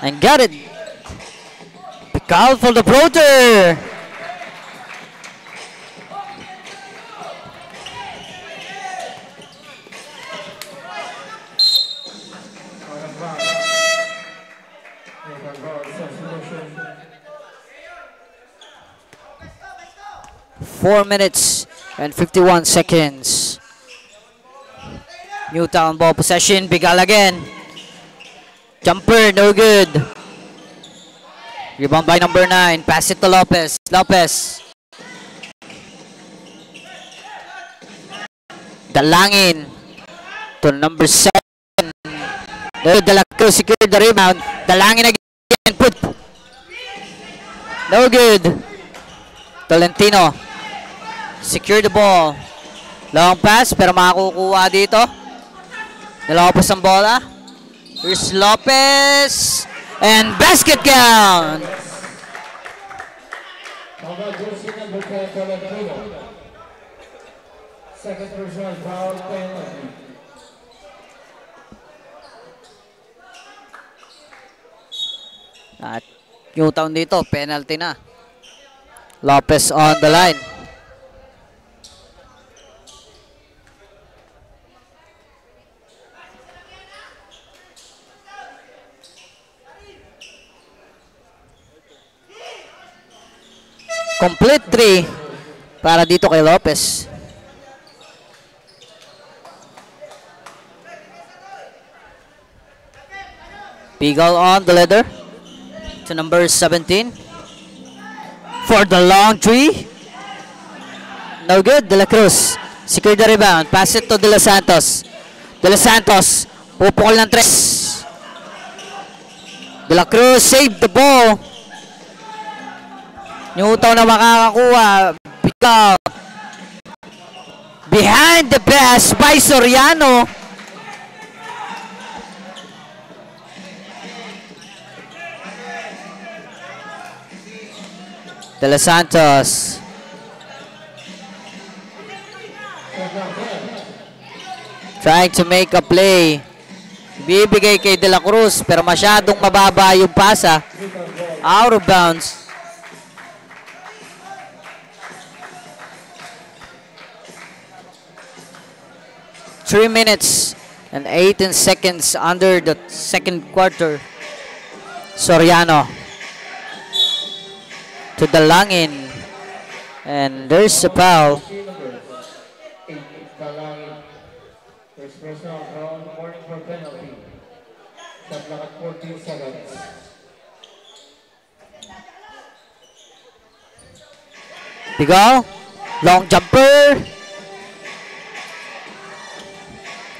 And got it. Pical for the floater. Four minutes and 51 seconds. Newtown ball possession. Pical again. Jumper, no good. Rebound by number 9. Pass it to Lopez. Lopez. Dalangin to number 7. De La Cruz secured the rebound. Dalangin again. Put. No good. Tolentino. Secure the ball. Long pass pero makakukuha dito. Nilopos ang bola. Here's Lopez. And basket count. Second personal foul penalty. At Newtown dito, penalty na. Lopez on the line. Complete 3 para dito kay Lopez. Pigal on the leader to number 17 for the long 3. No good. De La Cruz secure the rebound. Pass it to De Los Santos. De Los Santos pupukol ng 3. De La Cruz save the ball. Newtown na makakakuha. Pical. Behind the pass by Soriano. De Los Santos. Trying to make a play. Bibigay kay De La Cruz pero masyadong mababa yung pasa. Out of bounds. 3 minutes and 18 seconds under the second quarter. Soriano to Dalangin. And there's a foul. Pigal. Long jumper.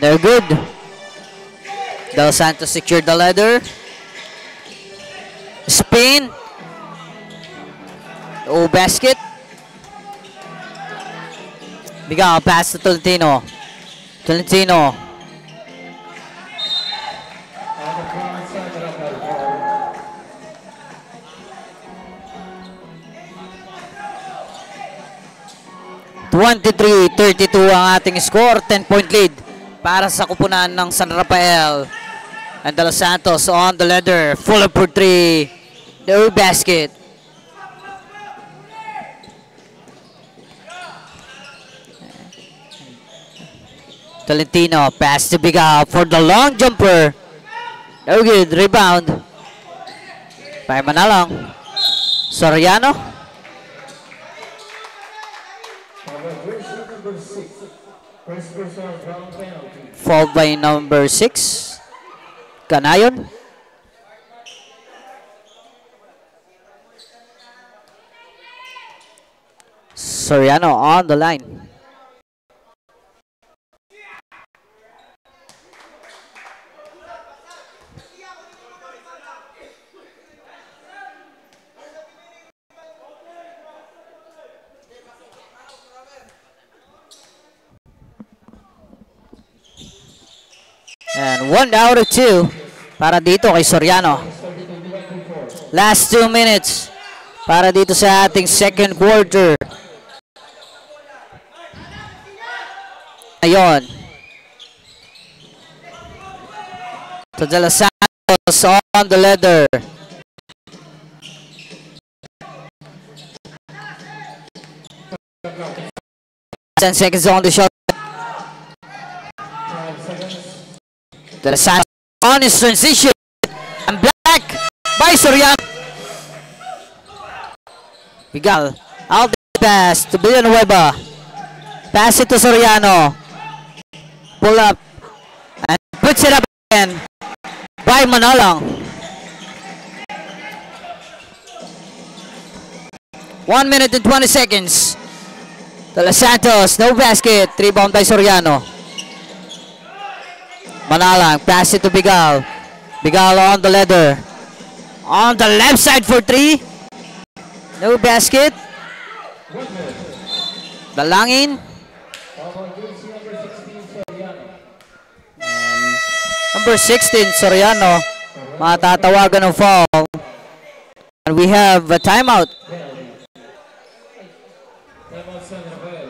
They're good. Del Santos secured the ladder. Spin. Oh, basket. Bigal pass to Tolentino. Tolentino. (23-32) ang ating score. 10-point lead para sa kupunan ng San Rafael. And De Los Santos on the ladder. Full up for 3. No basket. Tolentino pass to Bigal for the long jumper. No good. Rebound. Paima na lang. Soriano. Fouled by number 6. Canayon. Soriano on the line. And 1 out of 2 para dito kay Soriano. Last 2 minutes para dito sa ating second quarter. Ayon. To De Los Santos. Santos on the leather. Ten seconds on the shot. De Los Santos on his transition. And black by Soriano. Bigal. Out the pass to Villanueva. Pass it to Soriano. Pull up. And puts it up again by Manalang. 1 minute and 20 seconds. De Los Santos, no basket. Rebound by Soriano. Manalang, pass it to Bigal. Bigal on the leather. On the left side for three. No basket. Dalangin. And number 16, Soriano. Matatawagan ng foul. And we have a timeout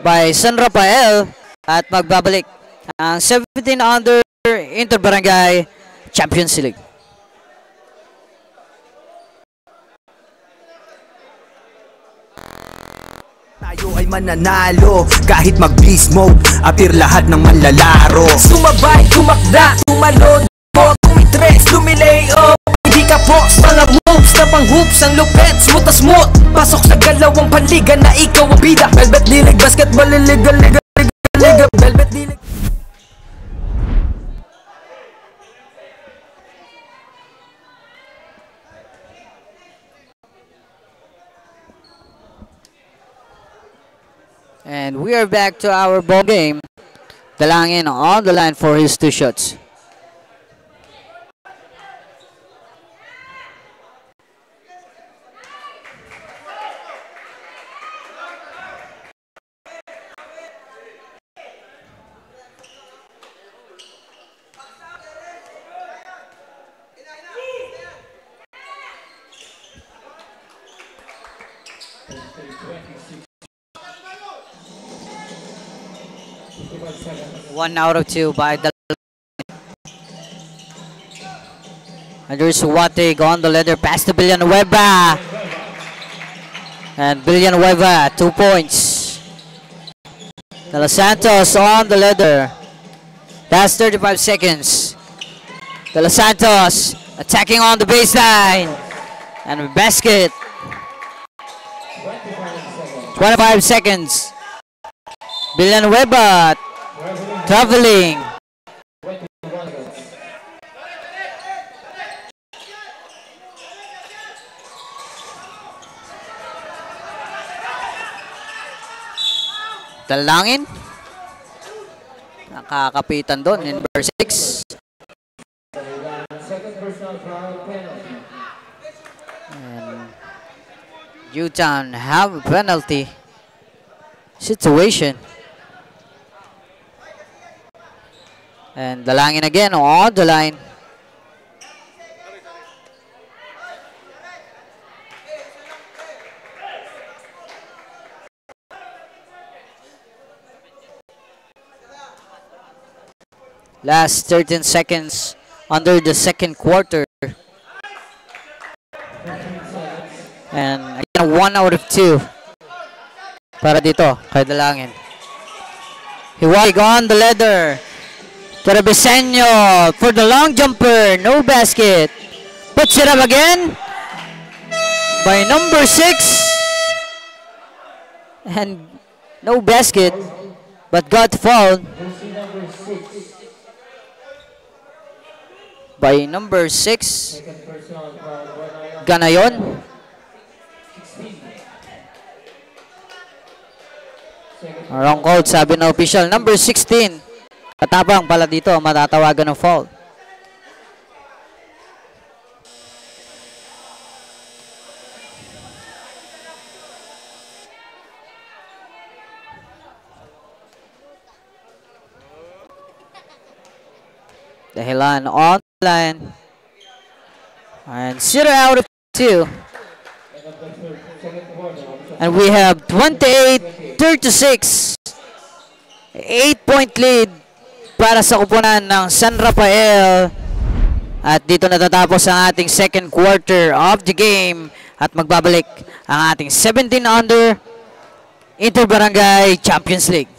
by San Rafael at magbabalik ang 17 under Interbarangay Champions League. Tayo ay mananalo kahit mag-beast mode, appear lahat ng manlalaro. Sumabay, tumakda, tumalon, tumitres, lumilay up. Hindi ka box, mga moves na pang hoops, ang lupet, smooth na smooth. Pasok sa galawang panliga na ikaw ang bida. Velvet dilig, basketball, liga, velvet dilig. And we are back to our ball game. Dalangin on the line for his two shots. One out of two by the Andrew Suwatig on the leather, pass to Villanueva. And Villanueva, 2 points. De Los Santos on the leather. That's 35 seconds. De Los Santos attacking on the baseline. And a basket. 25 seconds. Villanueva traveling. Dalangin. Nakakapitan doon in number 6. And Newtown have a penalty situation. And Dalangin again on the line. Last 13 seconds under the second quarter. And again, 1 out of 2 para dito kay Dalangin. Hiwag on the leather. Treviseño for the long jumper. No basket. Puts it up again by number 6. And no basket, but got fouled by number 6. Ganayon. Wrong call, sabi na official. Number 16. Katabang pala dito, matatawagan ng foul. Dahilan on the line. And 0 out of 2. And we have 28-36. 8-point lead para sa kupunan ng San Rafael At dito natatapos ang ating second quarter of the game at magbabalik ang ating 17 under Interbarangay Champions League.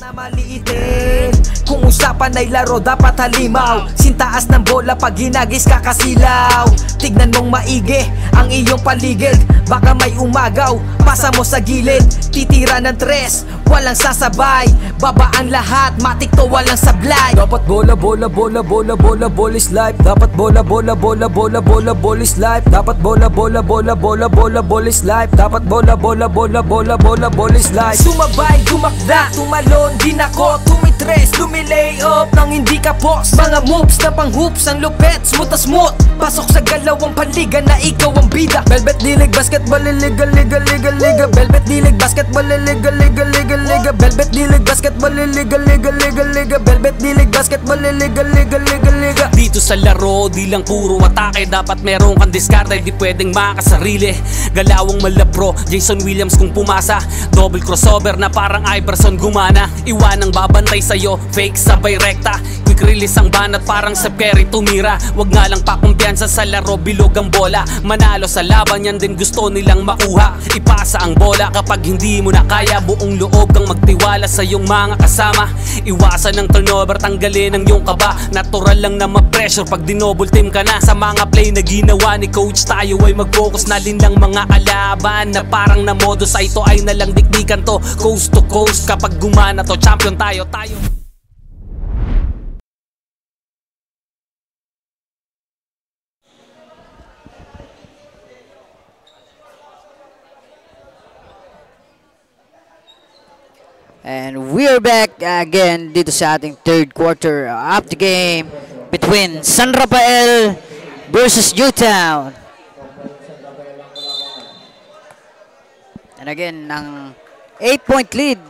Na maliitin, kung usapan ay laro dapat halimaw. Sintaas ng bola pag hinagis kakasilaw. Tignan mong maigi ang iyong paligid, baka may umagaw, pasa mo sa gilid. Titira ng tres, walang sasabay, baba ang lahat, matik to walang sablay. Dapat bola, bola, bola, bola, bola, bola is life. Dapat bola, bola, bola, bola, bola, bola is life. Dapat bola, bola, bola, bola, bola, bola is life. Dapat bola, bola, bola, bola, bola, bola is life. Sumabay, gumakda, tumalon, di nako, tumitres, lumilay up nang hindi ka post. Mga moves na pang hoops, ang lupet, smooth as smooth. Pasok sa galawang paliga na ikaw ang bida. Velvet dilig, basketball, liga, liga, liga, liga. Velvet dilig, basketball, liga, liga, liga, liga. Velvet dilig, basketball, liga, liga, liga, liga. Velvet dilig, basketball, liga, liga, liga, liga. Dito sa laro, di lang puro atake, dapat meron kang diskarte, di pwedeng makasarili. Galawang malabro, Jason Williams kung pumasa. Double crossover na parang Iverson gumana. Iwanang babantay sa'yo, fake sabay rekta. Quick release ang banat parang Steph Curry tumira. Wag nga lang pakumpiyansa sa laro, bilog ang bola. Manalo sa laban, yan din gusto nilang makuha. Ipasa ang bola kapag hindi mo na kaya. Buong loob kang magtiwala sa iyong mga kasama. Iwasan ng turnover, tanggalin ang iyong kaba. Natural lang na ma-pressure pag dinouble team ka na. Sa mga play na ginawa ni coach, tayo ay mag-focus na lang mga kalaban. Na parang na modus, ay ito ay nalang dikdikan to. Coast to coast, kapag gumana to, champion tayo. And we are back again dito sa ating third quarter of the game between San Rafael versus Newtown. And again, ang 8-point lead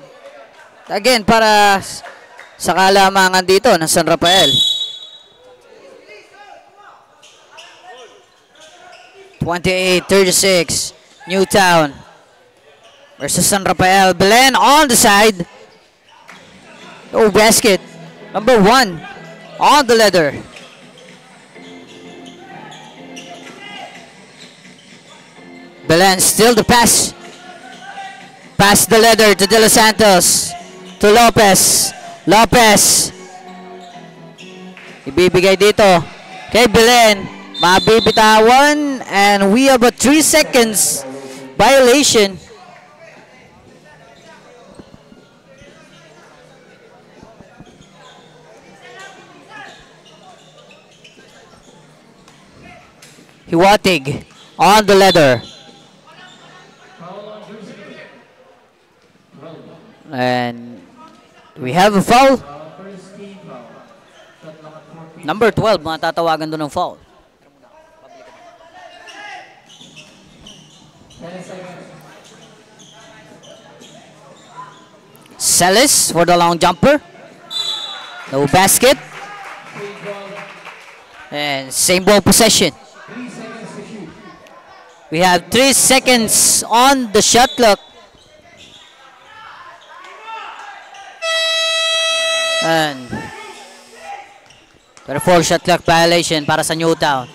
again para sa kalamangan dito ng San Rafael. 28-36 Newtown versus San Rafael. Belen on the side. Oh, basket. Number 1 on the leather. Belen still the pass. Pass the leather to De Los Santos. To Lopez. Lopez. Ibibigay dito kay Belen. Mabibitawan. And we have a 3 seconds violation. Hiwatig on the leather. And we have a foul. Number 12, matatawagan doon ng foul. Celis for the long jumper. No basket. And same ball possession. We have 3 seconds on the shot clock. And 24 shot clock violation para sa Newtown.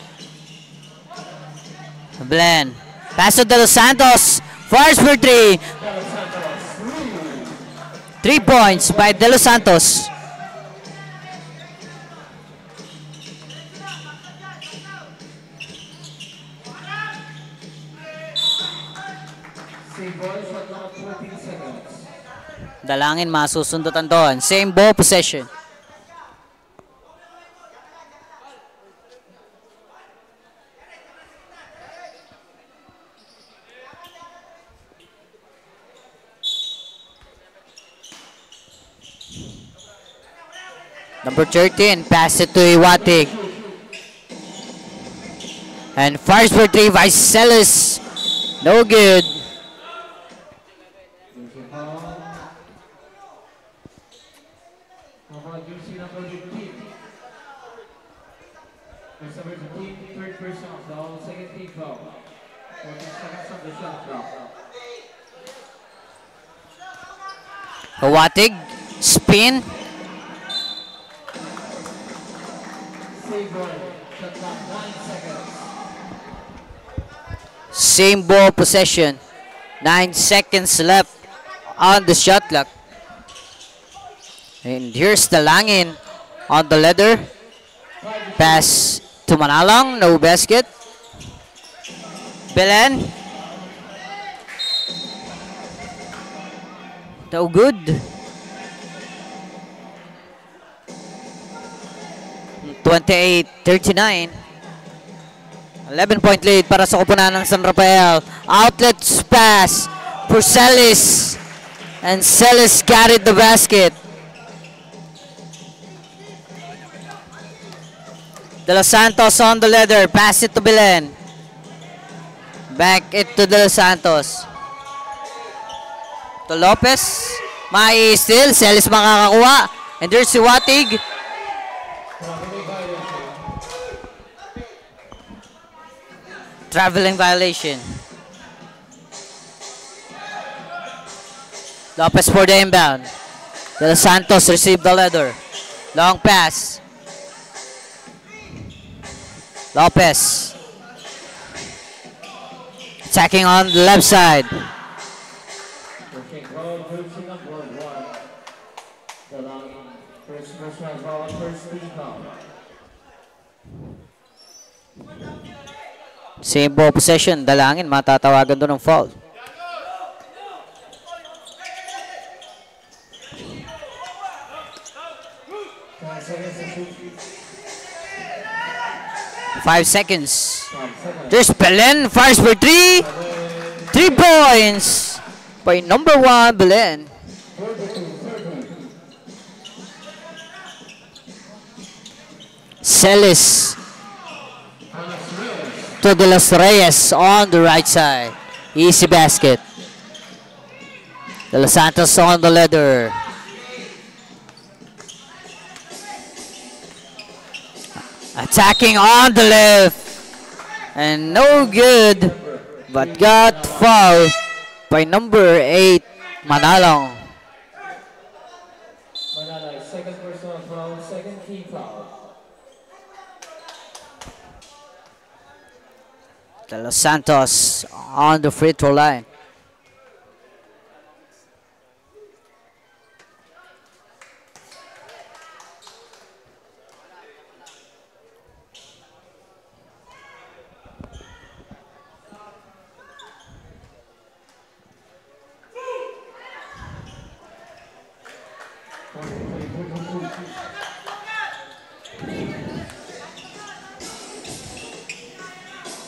Belen. Pass to De Los Santos. Fires for 3. 3 points by De Los Santos. Dalangin masusundutan doon. Same ball possession. Number 13, pass it to Iwatig. And fires for 3 by Celis. No good. Hiwatig, spin, Same ball possession. 9 seconds left on the shot clock. And here's the Langin on the leather. Pass to Manalang, no basket. Belen. No good. 28-39. 11-point lead para sa koponan ng San Rafael. Outlets pass for Celis. And Celis carried the basket. De Los Santos on the leather. Pass it to Belen. Back it to De Los Santos. To Lopez. Mai still. Celis makakakuha. And there's si Watig. Traveling violation. Lopez for the inbound. De Los Santos received the leather. Long pass. Lopez. Attacking on the left side. Same ball possession. Dalangin, matatawagan doon ng foul. Five seconds. There's Belen. Fires for three. 3 points by number 1, Belen. Celis to De Los Reyes on the right side. Easy basket. De Los Santos on the leather. Attacking on the left. And no good. But got fouled by number 8, Manalong. Manalong, second personal foul, second team foul. De Los Santos on the free throw line.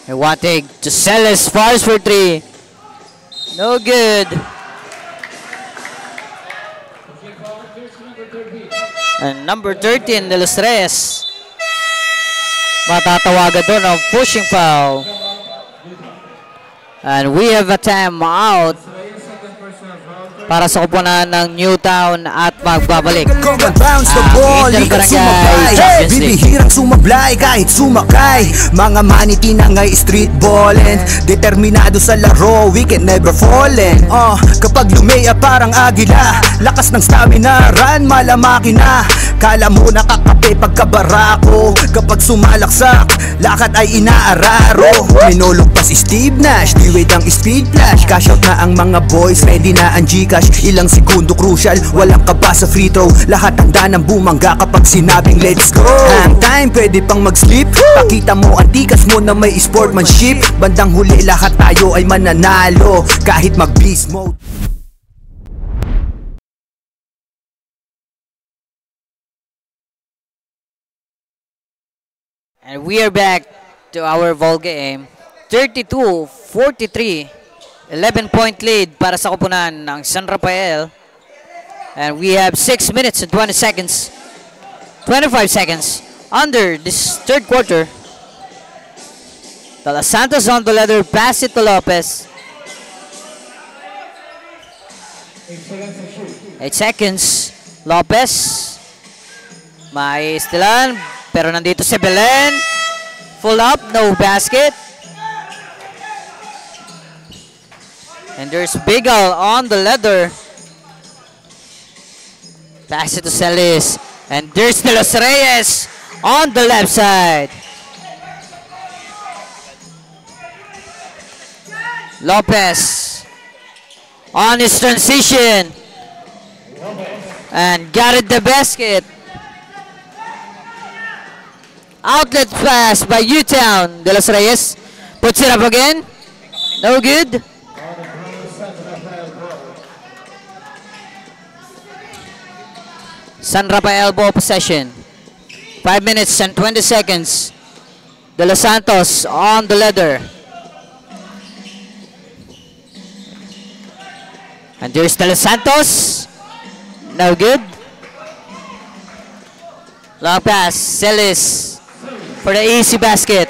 And Watig to Celis, fires for 3. No good. And number 13, De Los Reyes. Matatawagan doon ng pushing foul. And we have a timeout para sa koponan ng Newtown at magbabalik bounce the ball, ikot sumabay. Bibihirang sumablay kahit sumakay. Mga maniti na ngay street ballin'. Determinado sa laro, we can never fallen. Kapag lumaya parang agila, lakas ng stamina, run malamaki na. Kala mo nakakape pagkabarako. Kapag sumalaksak, lakad ay inaararo. Minulugpas si Steve Nash, di wait ang speed flash. Cash out na ang mga boys, ready na ang Gcash. Ilang segundo crucial, walang kaba sa free throw. Lahat handa ng bumangga kapag sinabing let's go. Hang time, pwede pang mag-sleep. Pakita mo ang tikas mo na may sportsmanship. Bandang huli lahat tayo ay mananalo kahit mag-beast mode. And we are back to our ball game. 32-43. 11-point lead para sa koponan ng San Rafael. And we have 6 minutes and 20 seconds. 25 seconds under this third quarter. De Los Santos on the leather. Pass it to Lopez. 8 seconds. Lopez. May stilan. Pero nandito si Belen. Full up. No basket. And there's Bigal on the leather. Pass it to Celis. And there's De Los Reyes on the left side. Lopez on his transition and got it the basket. Outlet pass by U-Town. De Los Reyes puts it up again. No good. San Rafael ball possession. 5 minutes and 20 seconds. De Los Santos on the ladder. And there's De Los Santos. No good. Long pass. Celis for the easy basket.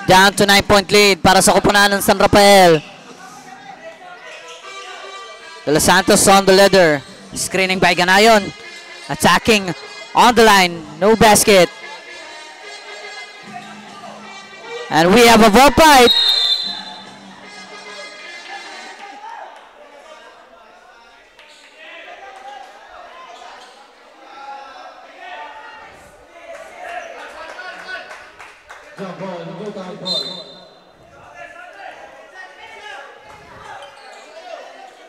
Down to 9-point lead para sa koponan ng San Rafael. De Los Santos on the ladder. Screening by Ganayon. Attacking on the line. No basket. And we have a ball fight.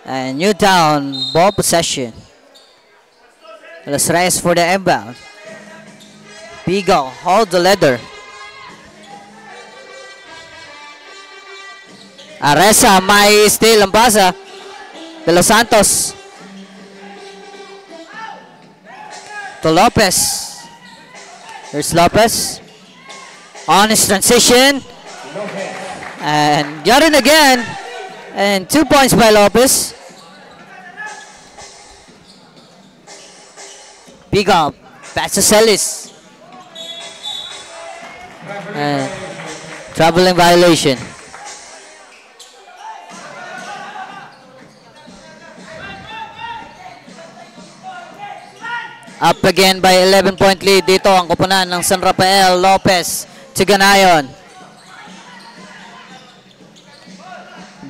And Newtown ball possession. Los Reyes for the inbound. Beagle hold the ladder. Aresa may steal ang pasa. De Los Santos to Lopez. Here's Lopez on his transition and got it again. And 2 points by Lopez. Beagle pass to Celis. Traveling violation. Up again by 11-point lead dito ang koponan ng San Rafael. Lopez to Ganayon.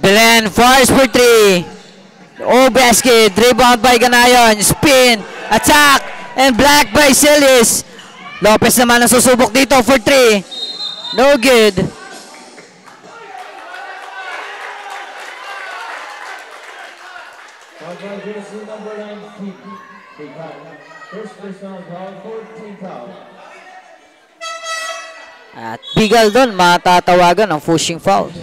Belen fires for 3. Oh, basket. Rebound by Ganayon. Spin. Attack. And blocked by Celis. Lopez naman ang susubok dito for 3. No good. At Bigal doon, matatawagan ng pushing foul.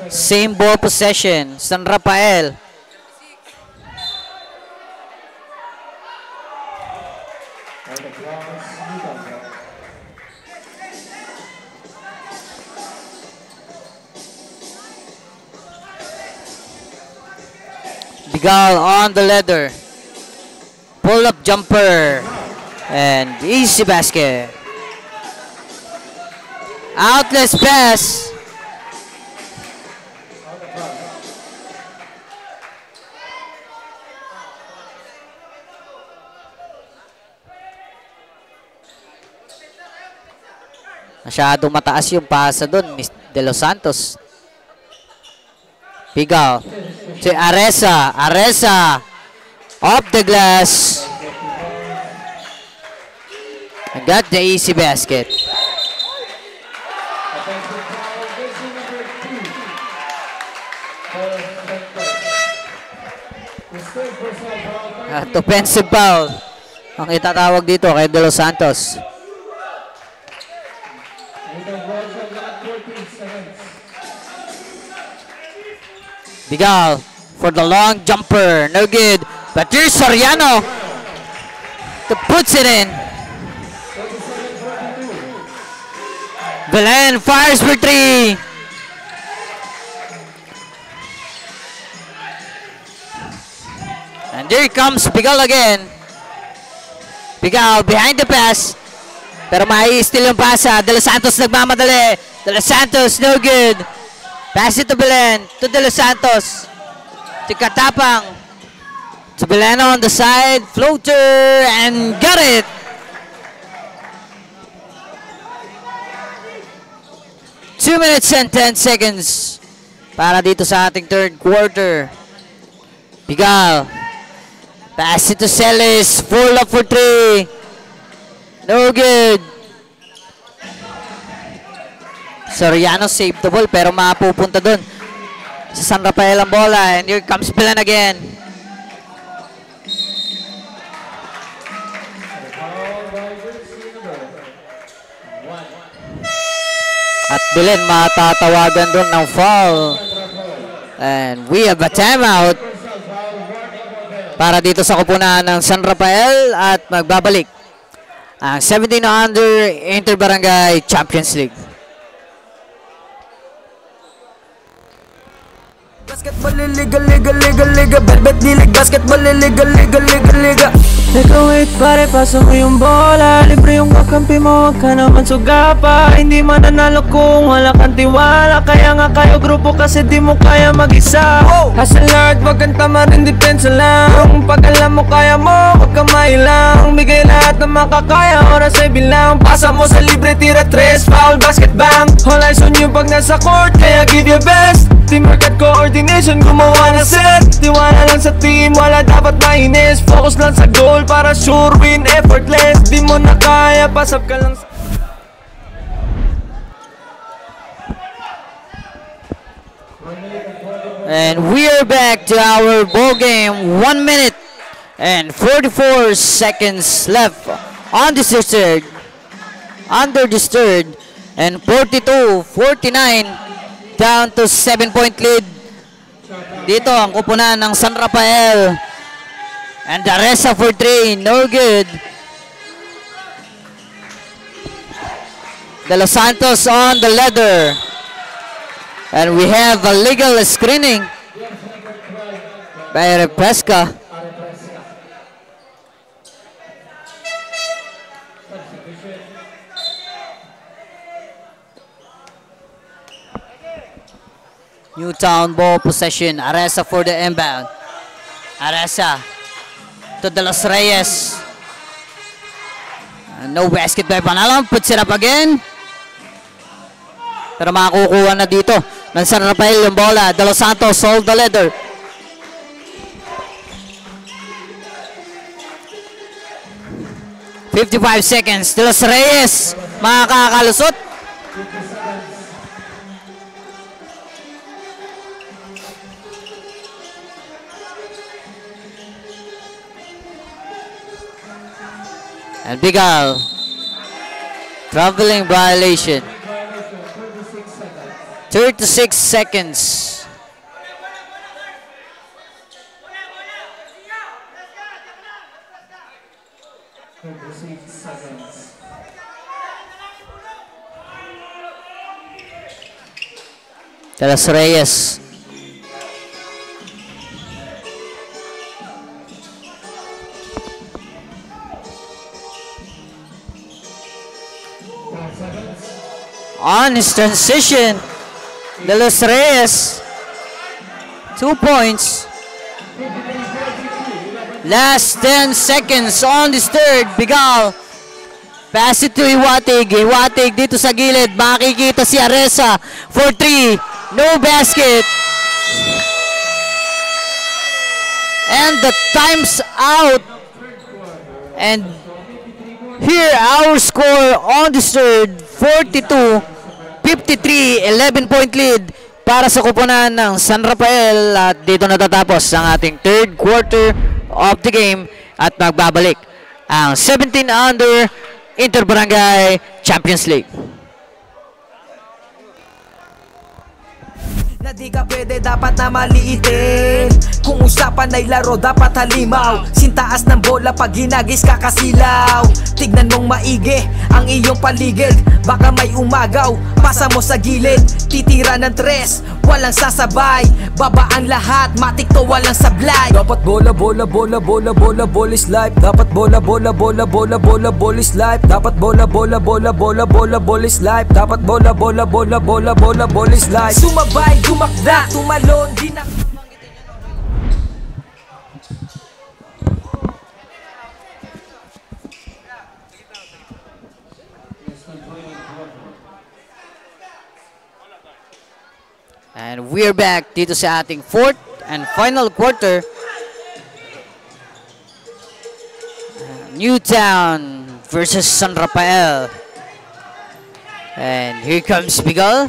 Same ball possession, San Rafael. Bigal on the ladder. Pull up jumper. And easy basket. Outlet pass. Masyadong mataas yung pasa doon, De Los Santos. Bigal. Si Aresa. Aresa. Off the glass. And got the easy basket. At offensive foul ang itatawag dito kay De Los Santos. Bigal for the long jumper. No good. But here's Soriano to puts it in. Belen fires for 3. And there comes Bigal again. Bigal behind the pass. Pero mai-steal yung pasa. De Los Santos nagmamadali. De Los Santos no good. Pass it to Belen, to De Los Santos, to Katapang, to Belen on the side, floater, and got it! 2 minutes and 10 seconds para dito sa ating third quarter. Bigal. Pass it to Celis. Full up for 3. No good. Soriano saved the ball pero mapupunta dun sa San Rafael ang bola. And here comes Bilan again. At Bilan matatawagan dun ng foul. And we have a timeout para dito sa kupunan ng San Rafael at magbabalik ang 17 under Interbarangay Champions League. Basketball liga liga liga liga bet nilig basketball liga liga liga liga. Teka wait pare, pasa mo yung bola. Libre yung kakampi mo, wag ka naman suga pa. Hindi mananalo kung wala kang tiwala. Kaya nga kayo grupo kasi di mo kaya mag-isa. Hustle hard, wag kang tama rin, depensa lang. Pag alam mo kaya mo, wag kang mailang. Bigay lahat ng makakaya, oras ay bilang. Pasa mo sa libre, tira 3, foul, basket bang. All eyes on you pag nasa court, kaya give your best. Teamwork at coordination, gumawa na set. Tiwala lang sa team, wala dapat mainis. Focus lang sa goal para sure win, effortless. Di mo na kaya, pasap ka lang sa... And we are back to our ball game. 1 minute and 44 seconds left on this third. Under this third. And 42-49. Down to 7-point lead. Dito ang kupunan ng San Rafael. And the rest for 3. No good. De Los Santos on the ladder. And we have a legal screening by Repesca. Newtown ball possession. Aresa for the inbound. Aresa to De Los Reyes. No basket by Panalon. Puts it up again. Pero makakukuha na dito ng San Rafael yung bola. De Los Santos hold the leader. $55 seconds. De Los Reyes makakalusot. And Bigal, traveling violation. 36 seconds. De Los Reyes. On his transition, De Los Reyes, 2 points. Last 10 seconds on this third. Bigal, pass it to Iwatig. Iwatig dito sa gilid. Makikita si Aresa for 3. No basket. And the time's out. And here our score on this third, 42-53, 11-point lead para sa kupunan ng San Rafael. At dito natatapos ang ating third quarter of the game at magbabalik ang 17 under Interbarangay Champions League. Na di ka pwede, dapat na maliitin. Kung usapan ay laro, dapat halimaw. Sintaas ng bola pag hinagis kakasilaw. Tignan mong maigi ang iyong paligid. Baka may umagaw, pasa mo sa gilid. Titira ng 3, walang sasabay. Baba ang lahat, matik to walang sablay. Dapat bola, bola, bola, bola, bola, ball is life. Dapat bola, bola, bola, bola, bola, ball is life. Dapat bola, bola, bola, bola, bola, ball is life. Dapat bola, bola, bola, bola, bola, ball is life. Sumabay, tumakda, tumalon, di na... And we're back dito sa ating fourth and final quarter. Newtown versus San Rafael. And here comes Bigal.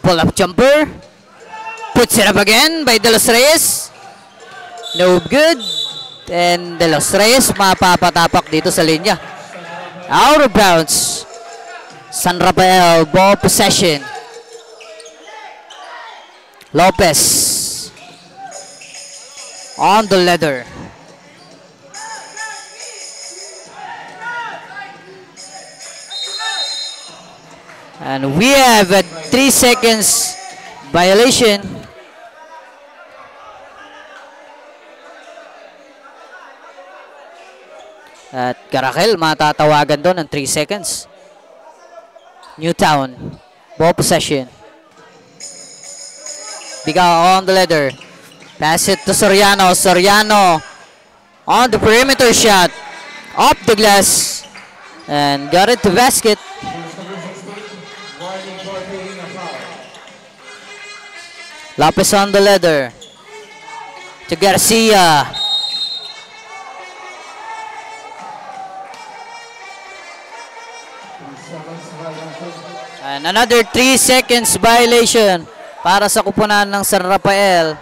Pull-up jumper. Puts it up again by De Los Reyes. No good. And De Los Reyes mapapatapak dito sa linya. Out of bounds. San Rafael, ball possession. Lopez on the leather. And we have a 3 seconds violation. At Caracal matatawagan doon ng 3 seconds. Newtown, ball possession. Bigal on the leather. Pass it to Soriano. Soriano on the perimeter shot. Off the glass. And got it to basket. Lopez on the leather. To Garcia. And another 3 seconds violation para sa kupunan ng San Rafael.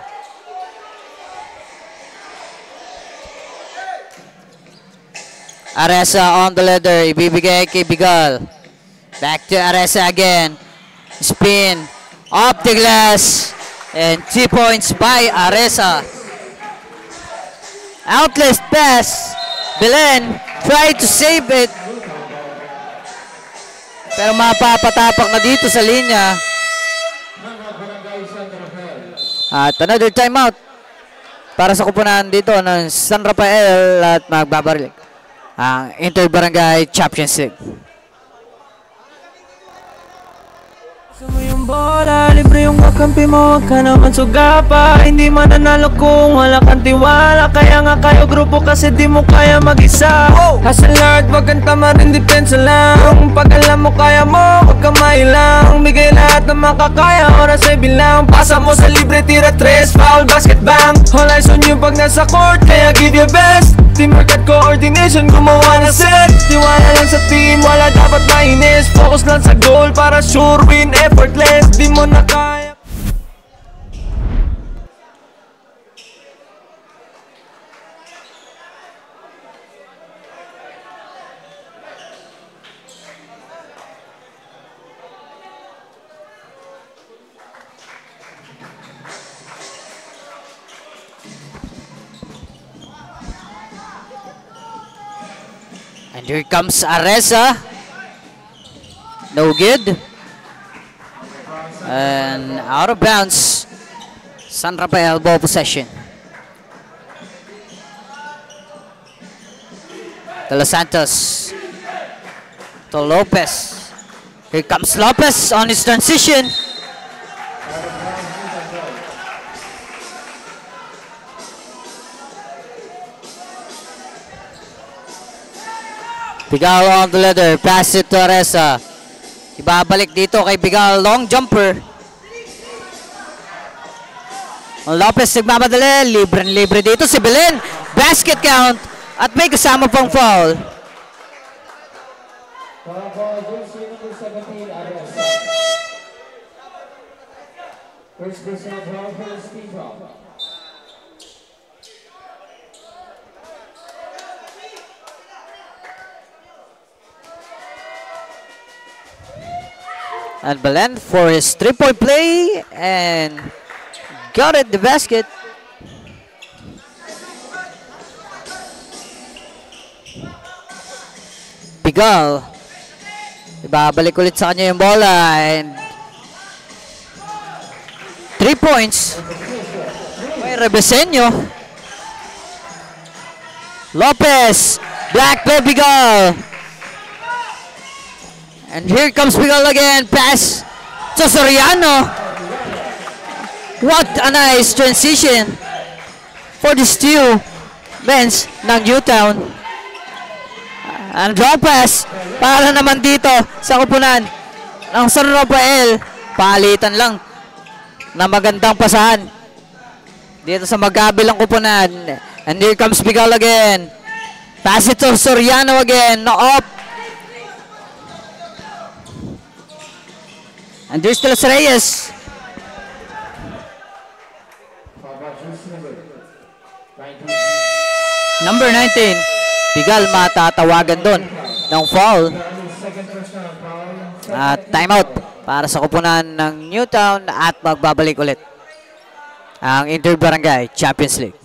Aresa on the leather. Ibibigay kay Bigal. Back to Aresa again. Spin. Off the glass. And 2 points by Aresa. Outlet pass. Belen tried to save it. Pero mapapatapak na dito sa linya. At another timeout para sa kupunan dito ng San Rafael at magbabalik ang Inter-Barangay Champions League. Gusto mo yung bola, libre yung kakampi mo, ka naman suga pa. Hindi mananalo kung wala kang tiwala. Kaya nga kayo grupo kasi di mo kaya mag-isa. Hustle hard, wag kang tama rin, depensa lang. Pag alam mo kaya mo, wag kang mailang. Bigay lahat ng makakaya, oras ay bilang. Pasa mo sa libre, tira 3, foul, basket bang. All eyes on you pag nasa court, kaya give your best. Teamwork at coordination, gumawa na set. Tiwala lang sa team, wala dapat mainis. Focus lang sa goal para sure win, effortless. Di mo na kaya. And here comes Aresa. No good. And out of bounds. San Rafael ball possession. De Los Santos to Lopez. Here comes Lopez on his transition. Bigal on the leather. Pass it to Aresa. Ibabalik dito kay Bigal. Long jumper. Lopez nagmamadali. Libre dito si Belen. Basket count. At may kasama pang foul. First personal foul for Steve Robb. And Belen for his 3-point play and got it the basket. Bigal. Ibabalik ulit sa kanya yung bola and 3 points. May Rebesenyo. Lopez. Black by Bigal. And here comes Bigal again. Pass to Soriano. What a nice transition for the steal bench ng Newtown. And drop pass para naman dito sa kupunan ng San Rafael. Palitan lang na magandang pasahan dito sa magkabilang kupunan. And here comes Bigal again. Pass it to Soriano again. No up. And there's still Reyes. Number 19. Bigal matatawagan doon ng foul. At timeout para sa kupunan ng Newtown at magbabalik ulit ang Inter-Barangay Champions League.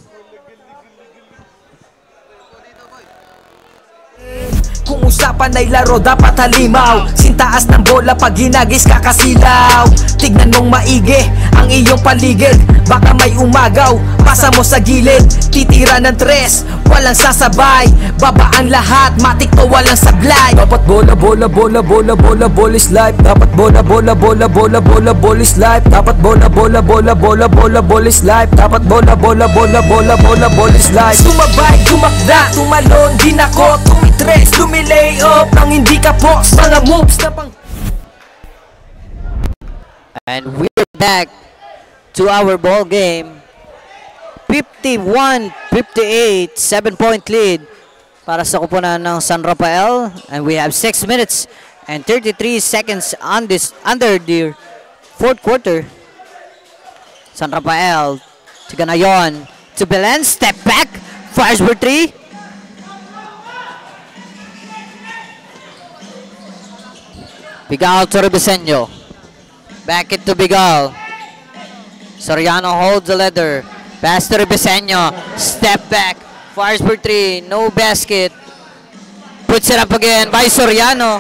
Kung usapan ay laro, dapat halimaw. Sintaas ng bola pag hinagis kakasilaw. Tignan mong maigi ang iyong paligid. Baka may umagaw, pasa mo sa gilid. Titira ng tres, walang sasabay. Babaan lahat, matik to walang sablay. Dapat bola, bola, bola, bola, bola, bola is life. Dapat bola, bola, bola, bola, bola, bola is life. Dapat bola, bola, bola, bola, bola, bola is life. Dapat bola, bola, bola, bola, bola, bola is life. Sumabay, tumakda, tumalon, dinako, tumitres, lay up nang hindi ka po sa mga moves na pang... And we're back to our ball game. 51-58, 7-point lead para sa kupunan ng San Rafael. And we have 6 minutes and 33 seconds on this under the fourth quarter. San Rafael to Ganayon to Belen, step back, fires for 3. Bigal to Rebesenyo. Back it to Bigal. Soriano holds the leather. Pass to Rebesenyo. Step back. Fires for 3. No basket. Puts it up again by Soriano.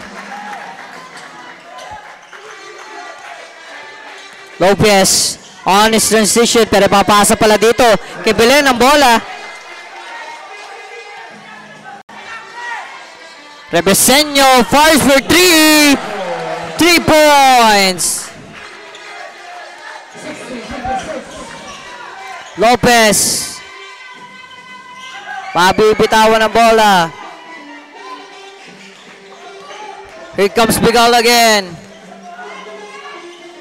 Lopez on his transition. Pero papasa pala dito kay Belen ang bola. Rebesenyo fires for 3. 3 points. Lopez. Mabibitawan ang bola. Here comes Bigal again.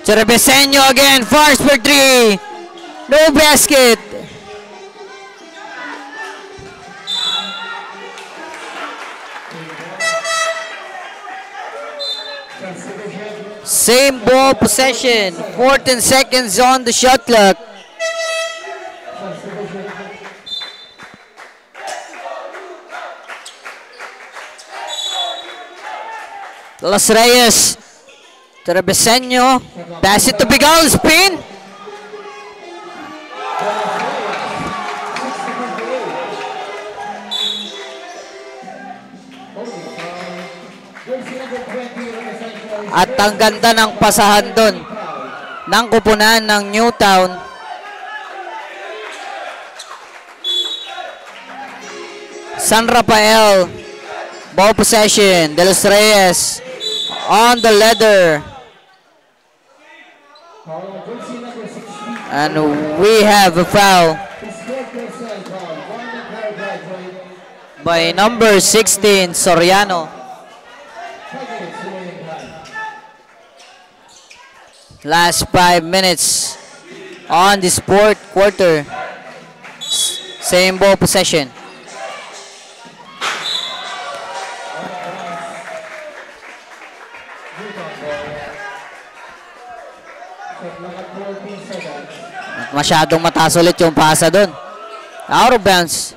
To Rebesenyo again. Fires for 3. No basket. Same ball possession. 14 seconds on the shot clock. Los Reyes to Rebesenyo. Pass it to Bigal. Spin. At ang ganda ng pasahan doon ng kupunan ng Newtown. San Rafael. Ball possession. De Los Reyes on the leather. And we have a foul by number 16, Soriano. Last 5 minutes on this fourth quarter. Same ball possession. Masyadong mataas ulit yung pasa doon. Out of bounds.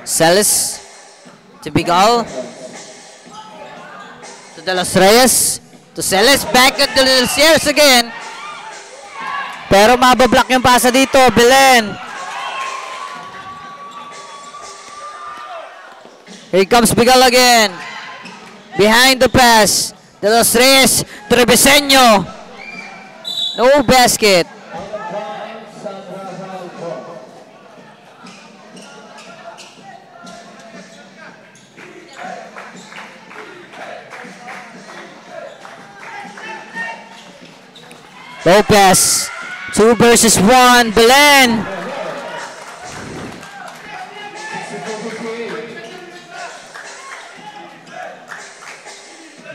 Celis to Bigal. To De Los Reyes. To Celis. Back at De Los Reyes again. Pero mabablock yung pasa dito. Belen. Here comes Bigal again. Behind the pass. De Los Reyes to Rebesenyo. No basket. Lopez, 2 versus 1, Belen.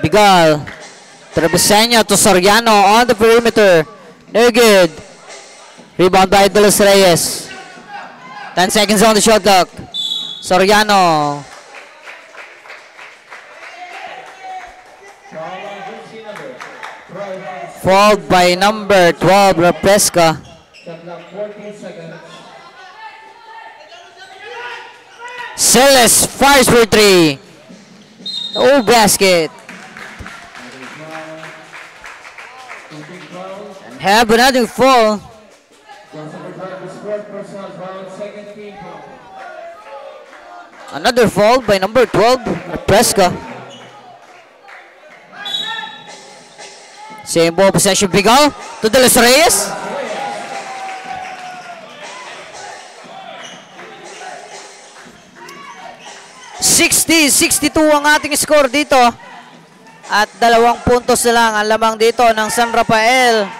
Bigal. Treviseño to Soriano on the perimeter. No good. Rebound by De Los Reyes. 10 seconds on the shot clock. Soriano. Fouled by number 12, Represca. Shot clock 14 seconds. Celes fires for 3. No basket. And have another fall. Another fall by number 12, Represca. Same ball possession, Bigal to De Los Reyes. 60-62 ang ating score dito. At 2 puntos na lang ang lamang dito ng San Rafael.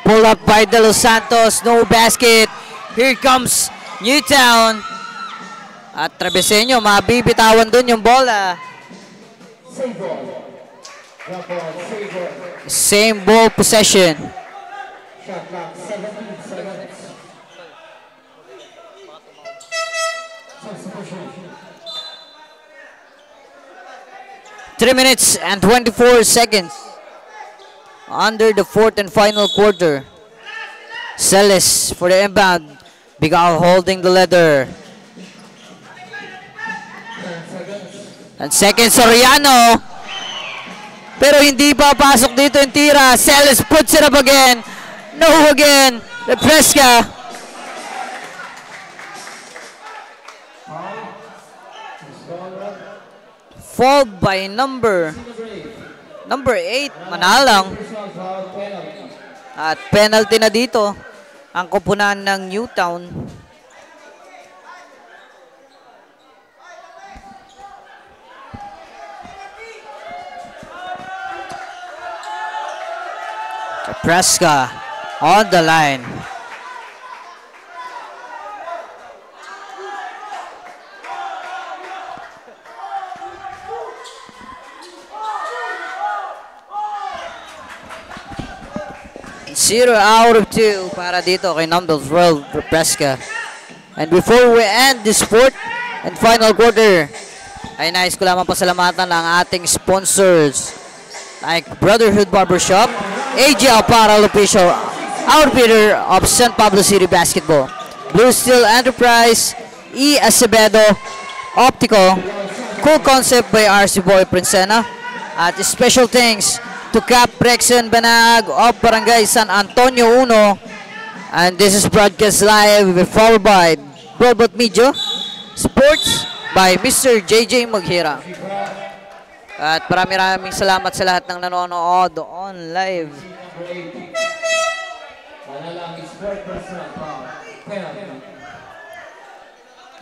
Pull up by De Los Santos, no basket. Here comes Newtown. At Treviseño, mabibitawan dun yung bola. Same ball possession. Shot clock 17 seconds. Substitution. 3 minutes and 24 seconds. Under the 4th and final quarter. Celes for the inbound. Bigal holding the leather. 10 seconds, Soriano. Pero hindi pa pasok dito yung tira. Celes puts it up again. No again. Represca. Fall by number 8, Manalang. At penalty na dito ang koponan ng Newtown. Represca on the line. Zero out of 2 para dito kay number 12, Represca. And before we end this 4th and final quarter, ay nais ko lamang pasalamatan ang ating sponsors like Brotherhood Barbershop, AJ Apparel Official Outfitter of San Pablo City Basketball, Blue Steel Enterprise, E. Acevedo Optical, Cool Concept by RC Boy Princena, at special thanks to Cap Rexon Banag of Barangay San Antonio 1. And this is broadcast live followed by Robot Media Sports by Mr. JJ Maghira. At maraming salamat sa lahat ng nanonood on live.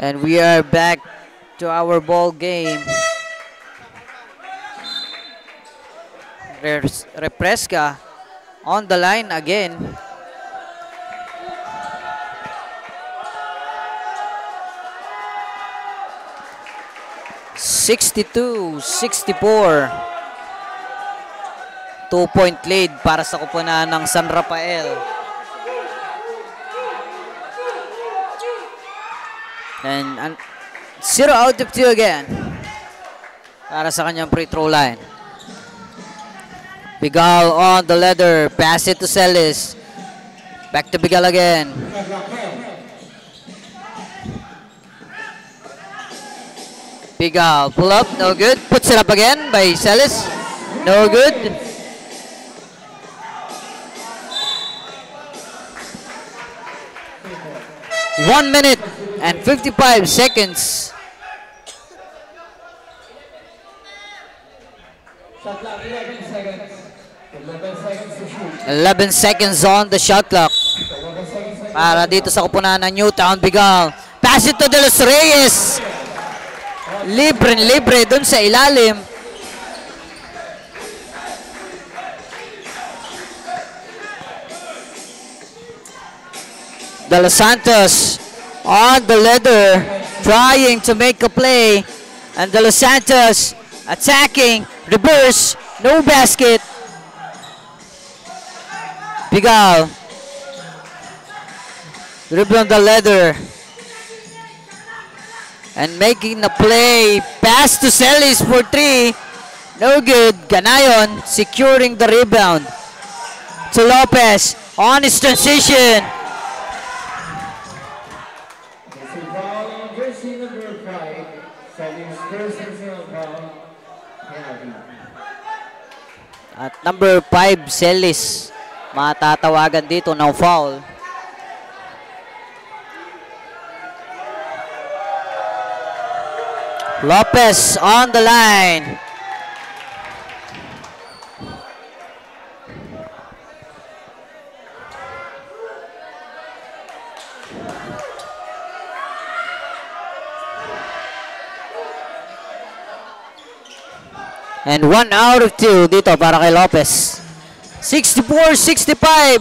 And we are back to our ball game. Represca on the line again. (62-64). 2-point lead para sa koponan ng San Rafael. And 0 out of 2 again para sa kanyang free throw line. Bigal on the leather, pass it to Celes. Back to Bigal again. Bigal, pull up, no good. Puts it up again by Celes. No good. One minute and 55 seconds. Shot clock 11 seconds. 11 seconds to shoot. 11 seconds on the shot clock. Para dito sa kupunan ng Newtown. Bigal. Pass it to De Los Reyes. Libre dun sa ilalim. De Los Santos on the leather, trying to make a play. And De Los Santos attacking, reverse, no basket. Bigal. Dribble on the leather. And making the play. Pass to Celis for 3. No good. Ganayon securing the rebound. To Lopez on his transition. Jersey number 5, Celis first personal foul, penalty. At number 5, Celis. Matatawagan dito ng foul. Lopez on the line. And 1 out of 2 dito para kay Lopez. 64-65.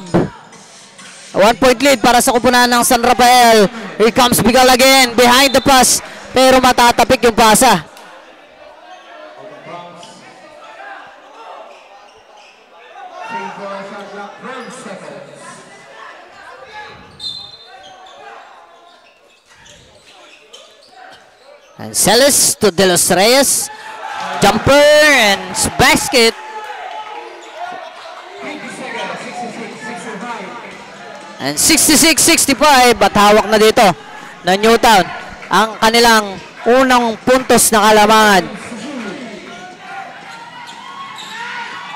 1-point lead para sa kupunan ng San Rafael. Here comes Bigal again. Behind the pass. Pero matatapik yung pasa. And Celis to De Los Reyes. Jumper and basket. And 66-65 at hawak na dito na Newtown ang kanilang unang puntos na kalamangan.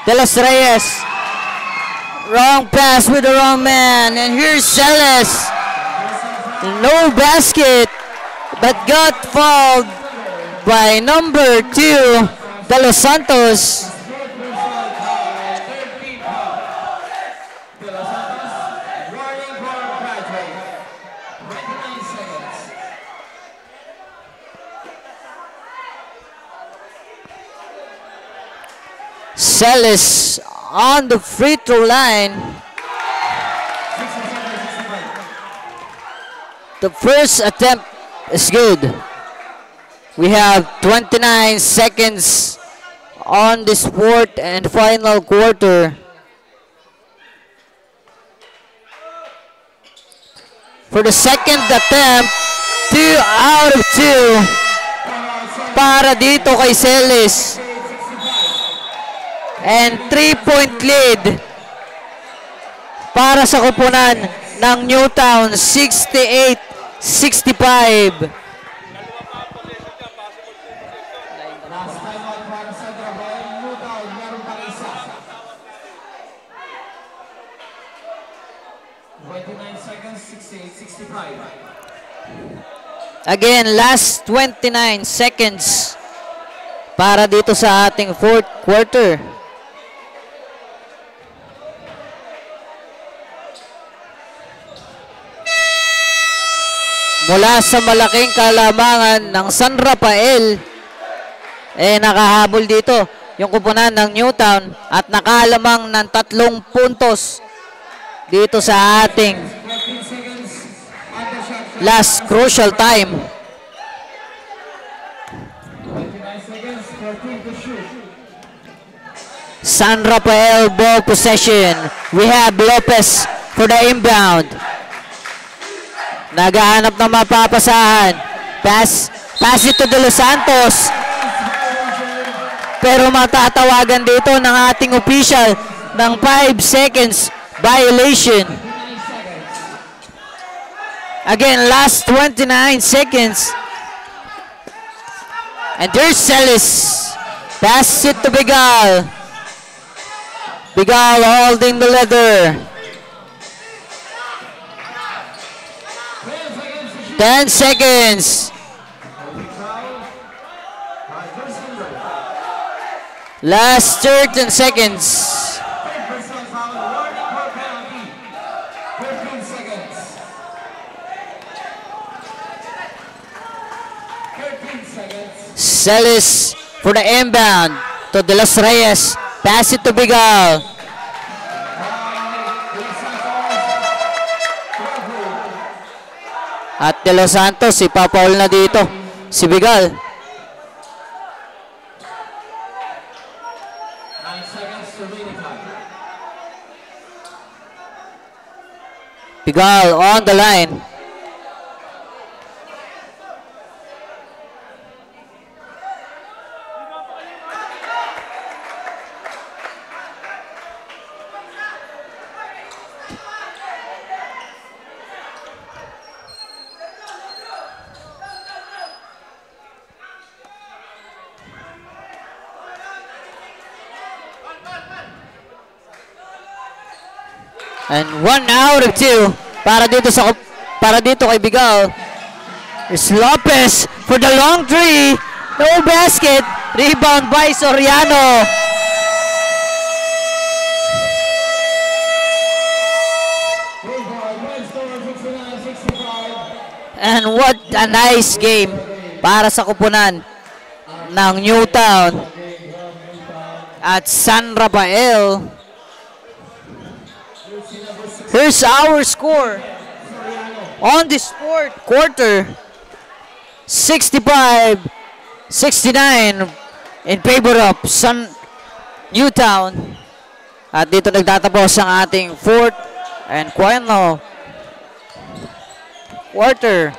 De Los Reyes. Wrong pass with the wrong man. And here's Celis. No basket, but got fouled by number 2, De Los Santos. Celis on the free throw line. The first attempt is good. We have 29 seconds on this fourth and final quarter. For the second attempt, 2 out of 2 para dito kay Celis. And 3-point lead para sa kupunan ng Newtown, 68-65. Last time out para sa Rafael Newtown, meron pang isa. 29 seconds, 68-65. Again, last 29 seconds para dito sa ating fourth quarter. Mula sa malaking kalamangan ng San Rafael, nakahabol dito yung kupunan ng Newtown at nakalamang ng 3 puntos dito sa ating last crucial time. 29 seconds, 14 to shoot. San Rafael ball possession. We have Lopez for the inbound. Nagahanap ng mapapasahan. Pass it to De Los Santos. Pero matatawagan dito ng ating official ng 5 seconds violation. Again, last 29 seconds. And there's Celis. Pass it to Bigal. Bigal holding the leather. 10 seconds. Last 13 seconds. 13 seconds. 13 seconds. Celis for the inbound to De Los Reyes. Pass it to Bigal. At De Los Santos, ipapaul na dito si Bigal. 9 seconds to remaining time. Bigal on the line. And 1 out of 2 para dito kay Bigal. Here's Lopez for the long three. No basket. Rebound by Soriano. And what a nice game para sa kupunan ng Newtown at San Rafael. Here's our score on this quarter. 65-69 in favor of Newtown. At dito nagtatapos ang ating fourth and final quarter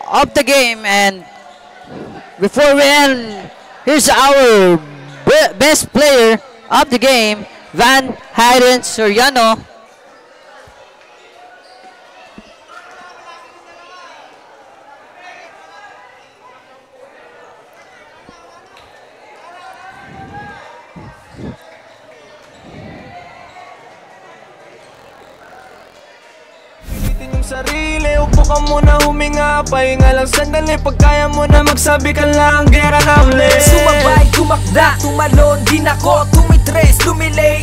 of the game. And before we end, here's our best player of the game, Van Hayden Soriano. Sarili, upo ka muna, huminga, pahinga lang sandali. Pag kaya mo na magsabi ka lang, gera na ulit. Sumabay, tumakda, tumalon, din ako, tumitres, lumilay.